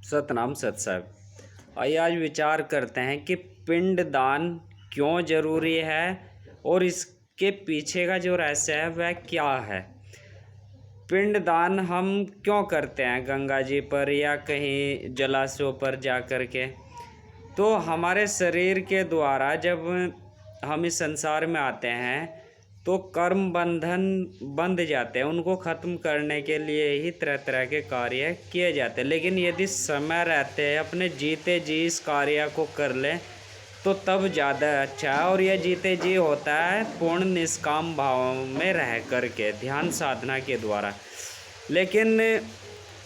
सतनाम सत साहब। आइए आज विचार करते हैं कि पिंडदान क्यों जरूरी है और इसके पीछे का जो रहस्य है वह क्या है। पिंडदान हम क्यों करते हैं गंगा जी पर या कहीं जलाशयों पर जा कर के। तो हमारे शरीर के द्वारा जब हम इस संसार में आते हैं तो कर्म बंधन बंध जाते हैं, उनको ख़त्म करने के लिए ही तरह तरह के कार्य किए जाते हैं। लेकिन यदि समय रहते हैं अपने जीते जी इस कार्य को कर लें तो तब ज़्यादा अच्छा है। और यह जीते जी होता है पूर्ण निष्काम भाव में रह कर के ध्यान साधना के द्वारा। लेकिन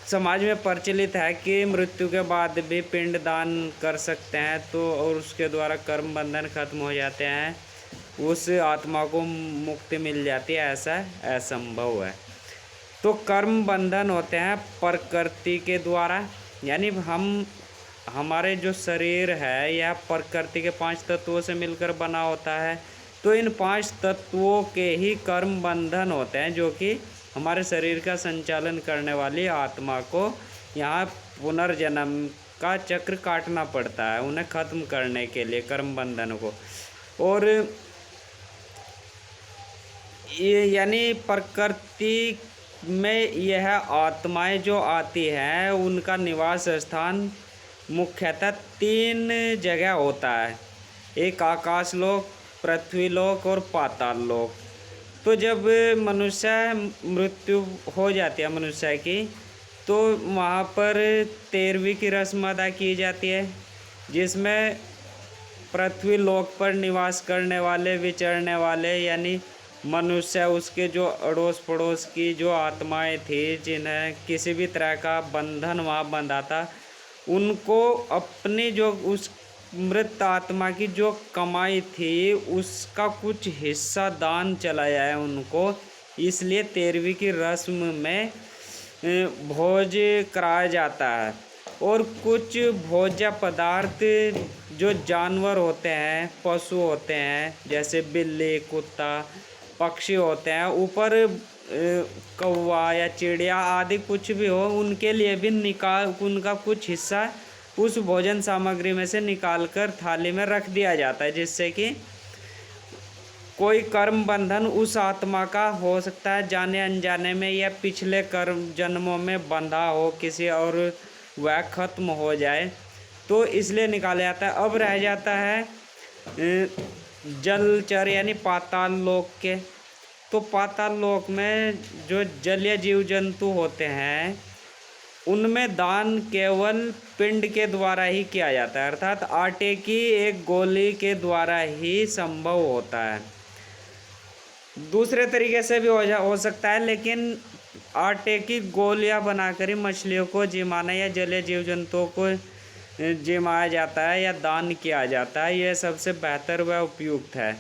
समाज में प्रचलित है कि मृत्यु के बाद भी पिंडदान कर सकते हैं तो और उसके द्वारा कर्म बंधन खत्म हो जाते हैं, उस आत्मा को मुक्ति मिल जाती है। ऐसा असंभव है। तो कर्म बंधन होते हैं प्रकृति के द्वारा, यानी हमारे जो शरीर है यह प्रकृति के 5 तत्वों से मिलकर बना होता है। तो इन 5 तत्वों के ही कर्म बंधन होते हैं जो कि हमारे शरीर का संचालन करने वाली आत्मा को यहाँ पुनर्जन्म का चक्र काटना पड़ता है उन्हें ख़त्म करने के लिए कर्म बंधन को। और ये यानी प्रकृति में यह आत्माएं जो आती हैं उनका निवास स्थान मुख्यतः 3 जगह होता है। एक आकाश लोक, पृथ्वी लोक और पाताल लोक। तो जब मनुष्य मृत्यु हो जाती है मनुष्य की तो वहाँ पर 13वीं की रस्म अदा की जाती है, जिसमें पृथ्वी लोक पर निवास करने वाले विचरने वाले यानी मनुष्य, उसके जो अड़ोस पड़ोस की जो आत्माएं थी जिन्हें किसी भी तरह का बंधन वहाँ बंधा था, उनको अपनी जो उस मृत आत्मा की जो कमाई थी उसका कुछ हिस्सा दान चला जाए उनको। इसलिए 13वीं की रस्म में भोज कराया जाता है। और कुछ भोज्य पदार्थ जो जानवर होते हैं, पशु होते हैं, जैसे बिल्ली, कुत्ता, पक्षी होते हैं, ऊपर कौवा या चिड़िया आदि कुछ भी हो, उनके लिए भी उनका कुछ हिस्सा उस भोजन सामग्री में से निकालकर थाली में रख दिया जाता है, जिससे कि कोई कर्म बंधन उस आत्मा का हो सकता है जाने अनजाने में या पिछले कर्म जन्मों में बंधा हो किसी और वह खत्म हो जाए, तो इसलिए निकाला जाता है। अब रह जाता है जलचर यानी पाताल लोक के। तो पाताल लोक में जो जलीय जीव जंतु होते हैं उनमें दान केवल पिंड के द्वारा ही किया जाता है, अर्थात आटे की एक गोली के द्वारा ही संभव होता है। दूसरे तरीके से भी हो सकता है, लेकिन आटे की गोलियां बनाकर ही मछलियों को जिमाना या जलीय जीव जंतुओं को जिमाया जाता है या दान किया जाता है, यह सबसे बेहतर व उपयुक्त है।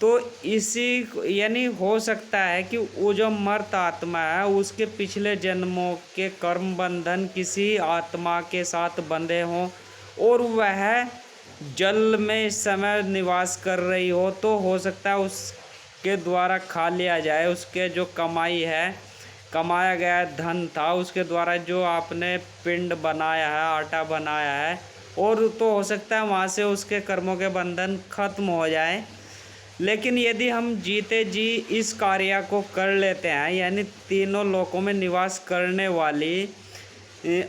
तो इसी यानी हो सकता है कि वो जो मर्त आत्मा है उसके पिछले जन्मों के कर्म बंधन किसी आत्मा के साथ बंधे हों और वह जल में इस समय निवास कर रही हो, तो हो सकता है उसके द्वारा खा लिया जाए। उसके जो कमाई है, कमाया गया धन था, उसके द्वारा जो आपने पिंड बनाया है, आटा बनाया है, और तो हो सकता है वहाँ से उसके कर्मों के बंधन खत्म हो जाए। लेकिन यदि हम जीते जी इस कार्य को कर लेते हैं, यानी तीनों लोकों में निवास करने वाली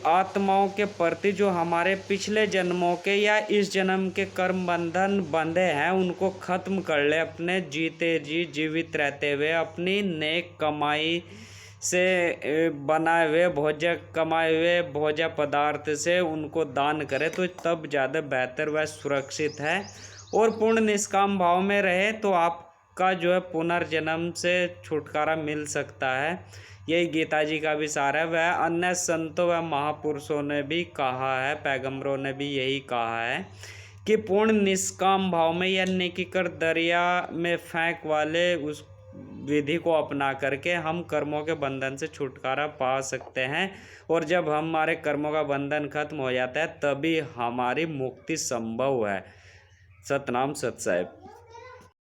आत्माओं के प्रति जो हमारे पिछले जन्मों के या इस जन्म के कर्म बंधन बंधे हैं उनको ख़त्म कर ले, अपने जीते जी जीवित रहते हुए अपनी नेक कमाई से बनाए हुए कमाए हुए भोज्य पदार्थ से उनको दान करें, तो तब ज़्यादा बेहतर व सुरक्षित है। और पूर्ण निष्काम भाव में रहे तो आपका जो है पुनर्जन्म से छुटकारा मिल सकता है। यही गीता जी का भी सार है। वह अन्य संतों व महापुरुषों ने भी कहा है, पैगंबरों ने भी यही कहा है कि पूर्ण निष्काम भाव में या नेकी कर दरिया में फेंक वाले उस विधि को अपना करके हम कर्मों के बंधन से छुटकारा पा सकते हैं। और जब हमारे कर्मों का बंधन खत्म हो जाता है तभी हमारी मुक्ति संभव है। सतनाम सत साहिब।